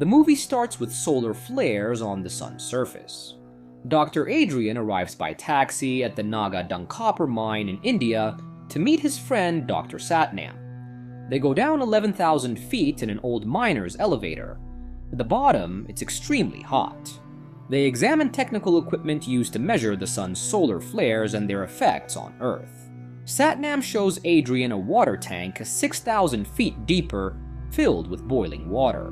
The movie starts with solar flares on the sun's surface. Dr. Adrian arrives by taxi at the Naga Dung copper mine in India to meet his friend Dr. Satnam. They go down 11,000 feet in an old miner's elevator. At the bottom, it's extremely hot. They examine technical equipment used to measure the sun's solar flares and their effects on Earth. Satnam shows Adrian a water tank 6,000 feet deeper, filled with boiling water.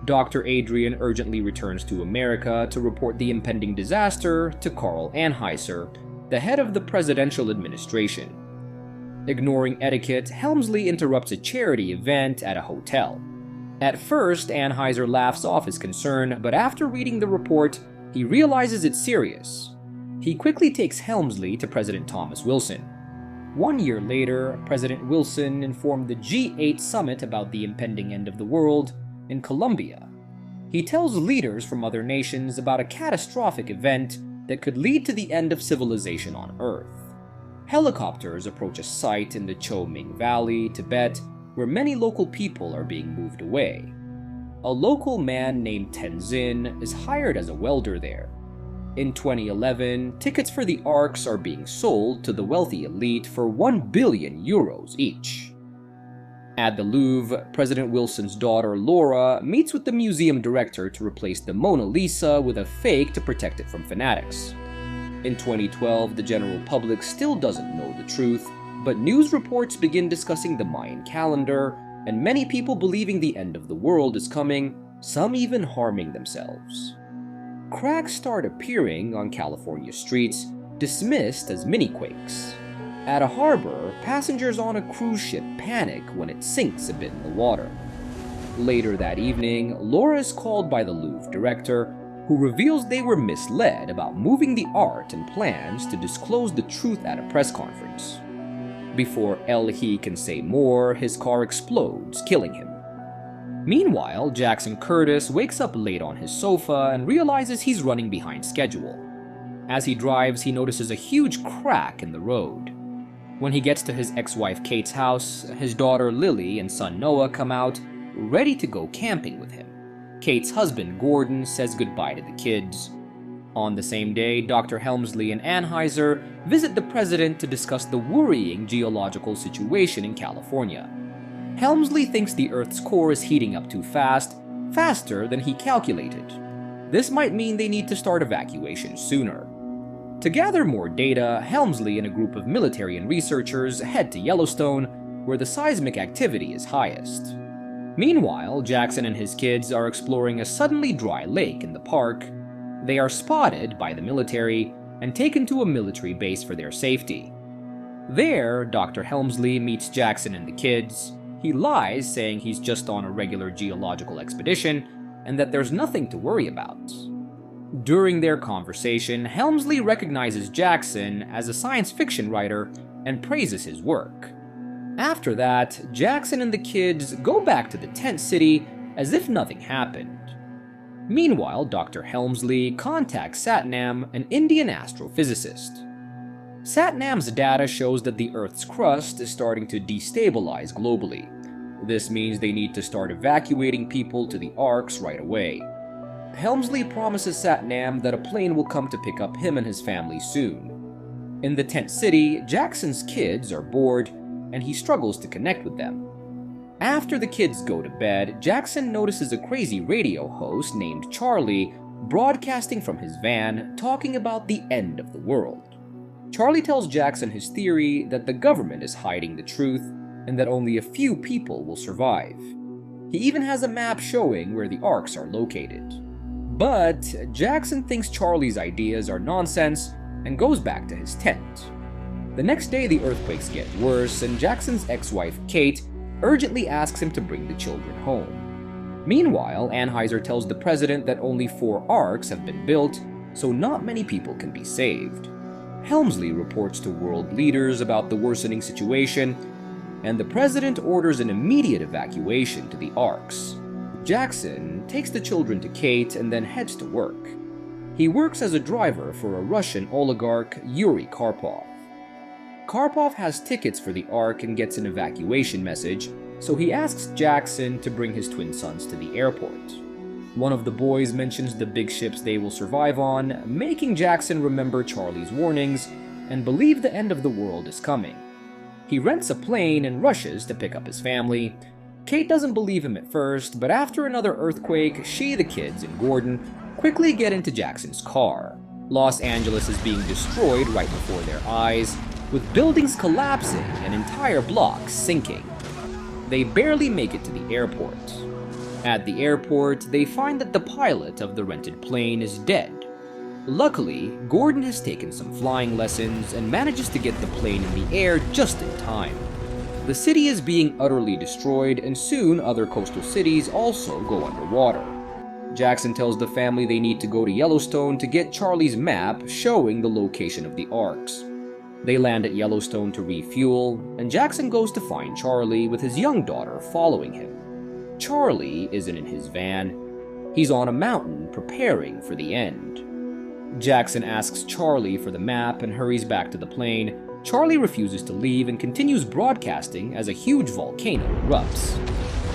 Dr. Adrian urgently returns to America to report the impending disaster to Karl Anheuser, the head of the presidential administration. Ignoring etiquette, Helmsley interrupts a charity event at a hotel. At first, Anheuser laughs off his concern, but after reading the report, he realizes it's serious. He quickly takes Helmsley to President Thomas Wilson. 1 year later, President Wilson informed the G8 summit about the impending end of the world in Colombia. He tells leaders from other nations about a catastrophic event that could lead to the end of civilization on Earth. Helicopters approach a site in the Cho Ming Valley, Tibet, where many local people are being moved away. A local man named Tenzin is hired as a welder there. In 2011, tickets for the Arks are being sold to the wealthy elite for €1 billion each. At the Louvre, President Wilson's daughter Laura meets with the museum director to replace the Mona Lisa with a fake to protect it from fanatics. In 2012, the general public still doesn't know the truth, but news reports begin discussing the Mayan calendar, and many people believing the end of the world is coming, some even harming themselves. Cracks start appearing on California streets, dismissed as mini-quakes. At a harbor, passengers on a cruise ship panic when it sinks a bit in the water. Later that evening, Laura is called by the Louvre director, who reveals they were misled about moving the art and plans to disclose the truth at a press conference. Before El-He can say more, his car explodes, killing him. Meanwhile, Jackson Curtis wakes up late on his sofa and realizes he's running behind schedule. As he drives, he notices a huge crack in the road. When he gets to his ex-wife Kate's house, his daughter Lily and son Noah come out, ready to go camping with him. Kate's husband Gordon says goodbye to the kids. On the same day, Dr. Helmsley and Anheuser visit the president to discuss the worrying geological situation in California. Helmsley thinks the Earth's core is heating up too fast, faster than he calculated. This might mean they need to start evacuation sooner. To gather more data, Helmsley and a group of military and researchers head to Yellowstone, where the seismic activity is highest. Meanwhile, Jackson and his kids are exploring a suddenly dry lake in the park. They are spotted by the military and taken to a military base for their safety. There, Dr. Helmsley meets Jackson and the kids. He lies, saying he's just on a regular geological expedition and that there's nothing to worry about. During their conversation, Helmsley recognizes Jackson as a science fiction writer and praises his work. After that, Jackson and the kids go back to the tent city as if nothing happened. Meanwhile, Dr. Helmsley contacts Satnam, an Indian astrophysicist. Satnam's data shows that the Earth's crust is starting to destabilize globally. This means they need to start evacuating people to the Arks right away. Helmsley promises Satnam that a plane will come to pick up him and his family soon. In the tent city, Jackson's kids are bored, and he struggles to connect with them. After the kids go to bed, Jackson notices a crazy radio host named Charlie broadcasting from his van, talking about the end of the world. Charlie tells Jackson his theory that the government is hiding the truth and that only a few people will survive. He even has a map showing where the Arks are located. But Jackson thinks Charlie's ideas are nonsense and goes back to his tent. The next day, the earthquakes get worse, and Jackson's ex-wife Kate urgently asks him to bring the children home. Meanwhile, Anheuser tells the president that only 4 Arks have been built, so not many people can be saved. Helmsley reports to world leaders about the worsening situation, and the president orders an immediate evacuation to the Arks. Jackson takes the children to Kate and then heads to work. He works as a driver for a Russian oligarch, Yuri Karpov. Karpov has tickets for the Ark and gets an evacuation message, so he asks Jackson to bring his twin sons to the airport. One of the boys mentions the big ships they will survive on, making Jackson remember Charlie's warnings and believe the end of the world is coming. He rents a plane and rushes to pick up his family. Kate doesn't believe him at first, but after another earthquake, she, the kids, and Gordon quickly get into Jackson's car. Los Angeles is being destroyed right before their eyes, with buildings collapsing and entire blocks sinking. They barely make it to the airport. At the airport, they find that the pilot of the rented plane is dead. Luckily, Gordon has taken some flying lessons and manages to get the plane in the air just in time. The city is being utterly destroyed, and soon other coastal cities also go underwater. Jackson tells the family they need to go to Yellowstone to get Charlie's map showing the location of the arcs. They land at Yellowstone to refuel, and Jackson goes to find Charlie with his young daughter following him. Charlie isn't in his van. He's on a mountain preparing for the end. Jackson asks Charlie for the map and hurries back to the plane. Charlie refuses to leave and continues broadcasting as a huge volcano erupts.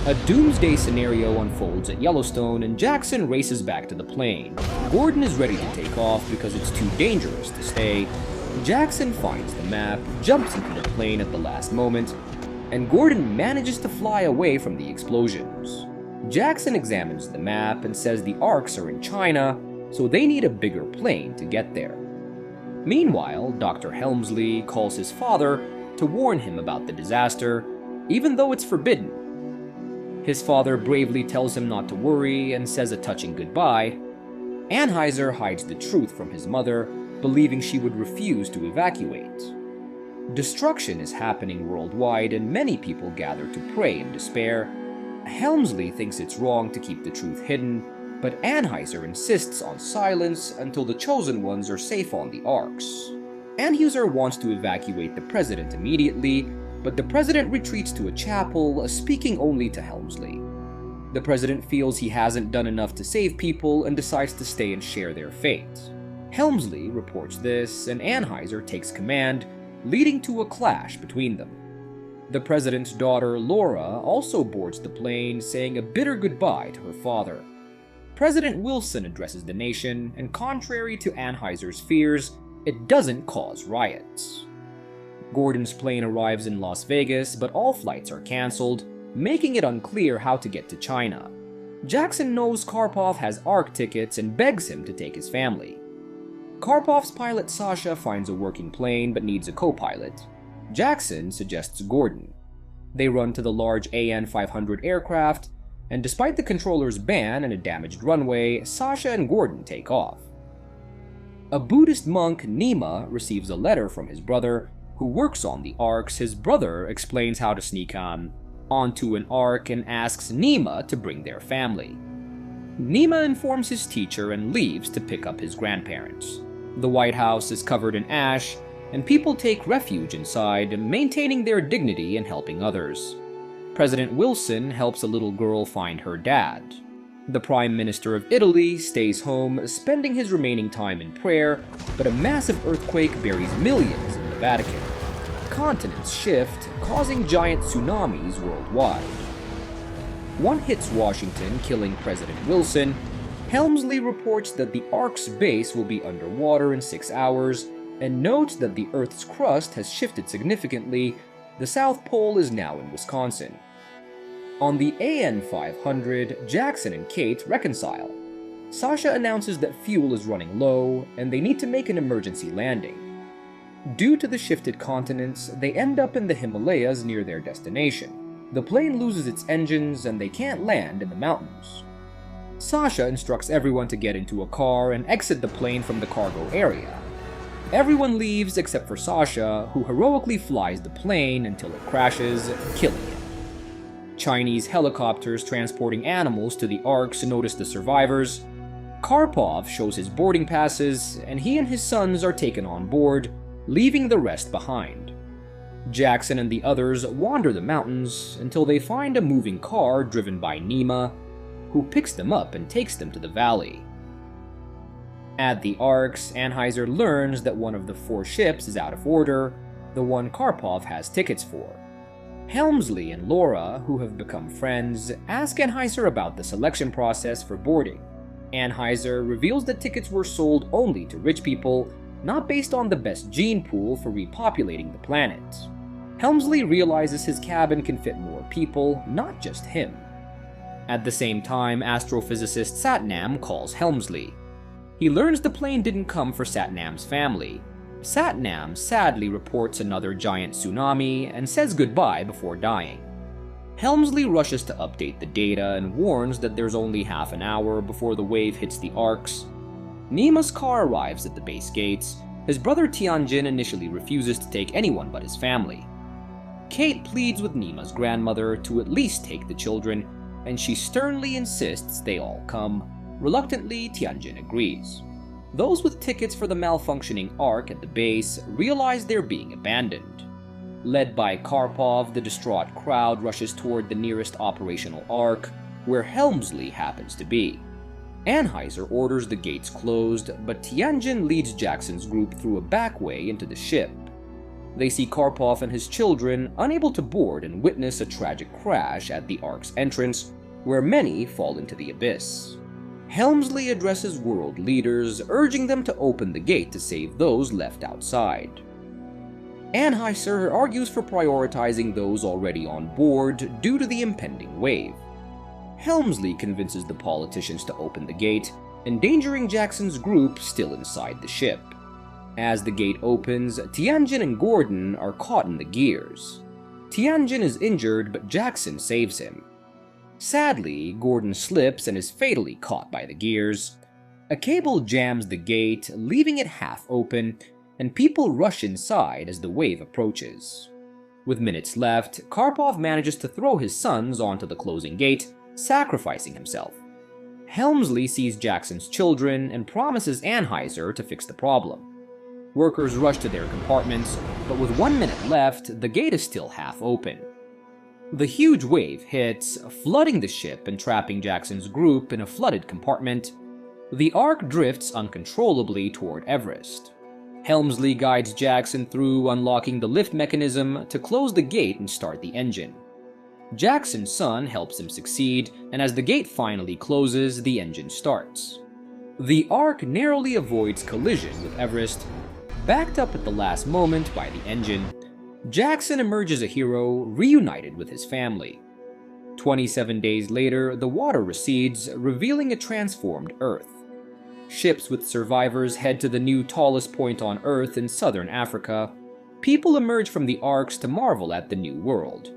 A doomsday scenario unfolds at Yellowstone, and Jackson races back to the plane. Gordon is ready to take off because it's too dangerous to stay. Jackson finds the map, jumps into the plane at the last moment, and Gordon manages to fly away from the explosions. Jackson examines the map and says the arcs are in China, so they need a bigger plane to get there. Meanwhile, Dr. Helmsley calls his father to warn him about the disaster, even though it's forbidden. His father bravely tells him not to worry and says a touching goodbye. Anheuser hides the truth from his mother, believing she would refuse to evacuate. Destruction is happening worldwide, and many people gather to pray in despair. Helmsley thinks it's wrong to keep the truth hidden, but Anheuser insists on silence until the chosen ones are safe on the arcs. Anheuser wants to evacuate the president immediately, but the president retreats to a chapel, speaking only to Helmsley. The president feels he hasn't done enough to save people and decides to stay and share their fate. Helmsley reports this, and Anheuser takes command, leading to a clash between them. The president's daughter, Laura, also boards the plane, saying a bitter goodbye to her father. President Wilson addresses the nation, and contrary to Anheuser's fears, it doesn't cause riots. Gordon's plane arrives in Las Vegas, but all flights are cancelled, making it unclear how to get to China. Jackson knows Karpov has ARC tickets and begs him to take his family. Karpov's pilot Sasha finds a working plane but needs a co-pilot. Jackson suggests Gordon. They run to the large AN-500 aircraft, and despite the controller's ban and a damaged runway, Sasha and Gordon take off. A Buddhist monk, Nima, receives a letter from his brother, who works on the arcs. His brother explains how to sneak onto an arc and asks Nima to bring their family. Nima informs his teacher and leaves to pick up his grandparents. The White House is covered in ash, and people take refuge inside, maintaining their dignity and helping others. President Wilson helps a little girl find her dad. The Prime Minister of Italy stays home, spending his remaining time in prayer, but a massive earthquake buries millions in the Vatican. Continents shift, causing giant tsunamis worldwide. One hits Washington, killing President Wilson. Helmsley reports that the Ark's base will be underwater in 6 hours, and notes that the Earth's crust has shifted significantly. The South Pole is now in Wisconsin. On the AN-500, Jackson and Kate reconcile. Sasha announces that fuel is running low, and they need to make an emergency landing. Due to the shifted continents, they end up in the Himalayas near their destination. The plane loses its engines, and they can't land in the mountains. Sasha instructs everyone to get into a car and exit the plane from the cargo area. Everyone leaves except for Sasha, who heroically flies the plane until it crashes, killing him. Chinese helicopters transporting animals to the arcs notice the survivors. Karpov shows his boarding passes, and he and his sons are taken on board, leaving the rest behind. Jackson and the others wander the mountains until they find a moving car driven by Nima, who picks them up and takes them to the valley. At the arcs, Anheuser learns that one of the 4 ships is out of order, the one Karpov has tickets for. Helmsley and Laura, who have become friends, ask Anheuser about the selection process for boarding. Anheuser reveals that tickets were sold only to rich people, not based on the best gene pool for repopulating the planet. Helmsley realizes his cabin can fit more people, not just him. At the same time, astrophysicist Satnam calls Helmsley. He learns the plane didn't come for Satnam's family. Satnam sadly reports another giant tsunami and says goodbye before dying. Helmsley rushes to update the data and warns that there's only half an hour before the wave hits the arcs. Nima's car arrives at the base gates. His brother Tianjin initially refuses to take anyone but his family. Kate pleads with Nima's grandmother to at least take the children, and she sternly insists they all come. Reluctantly, Tianjin agrees. Those with tickets for the malfunctioning Ark at the base realize they're being abandoned. Led by Karpov, the distraught crowd rushes toward the nearest operational Ark, where Helmsley happens to be. Anheuser orders the gates closed, but Tianjin leads Jackson's group through a back way into the ship. They see Karpov and his children unable to board and witness a tragic crash at the Ark's entrance, where many fall into the abyss. Helmsley addresses world leaders, urging them to open the gate to save those left outside. Anheuser argues for prioritizing those already on board due to the impending wave. Helmsley convinces the politicians to open the gate, endangering Jackson's group still inside the ship. As the gate opens, Tianjin and Gordon are caught in the gears. Tianjin is injured, but Jackson saves him. Sadly, Gordon slips and is fatally caught by the gears. A cable jams the gate, leaving it half open, and people rush inside as the wave approaches. With minutes left, Karpov manages to throw his sons onto the closing gate, sacrificing himself. Helmsley sees Jackson's children and promises Anheuser to fix the problem. Workers rush to their compartments, but with 1 minute left, the gate is still half open. The huge wave hits, flooding the ship and trapping Jackson's group in a flooded compartment. The Ark drifts uncontrollably toward Everest. Helmsley guides Jackson through, unlocking the lift mechanism to close the gate and start the engine. Jackson's son helps him succeed, and as the gate finally closes, the engine starts. The Ark narrowly avoids collision with Everest. Backed up at the last moment by the engine, Jackson emerges a hero, reunited with his family. 27 days later, the water recedes, revealing a transformed Earth. Ships with survivors head to the new tallest point on Earth in southern Africa. People emerge from the arks to marvel at the new world.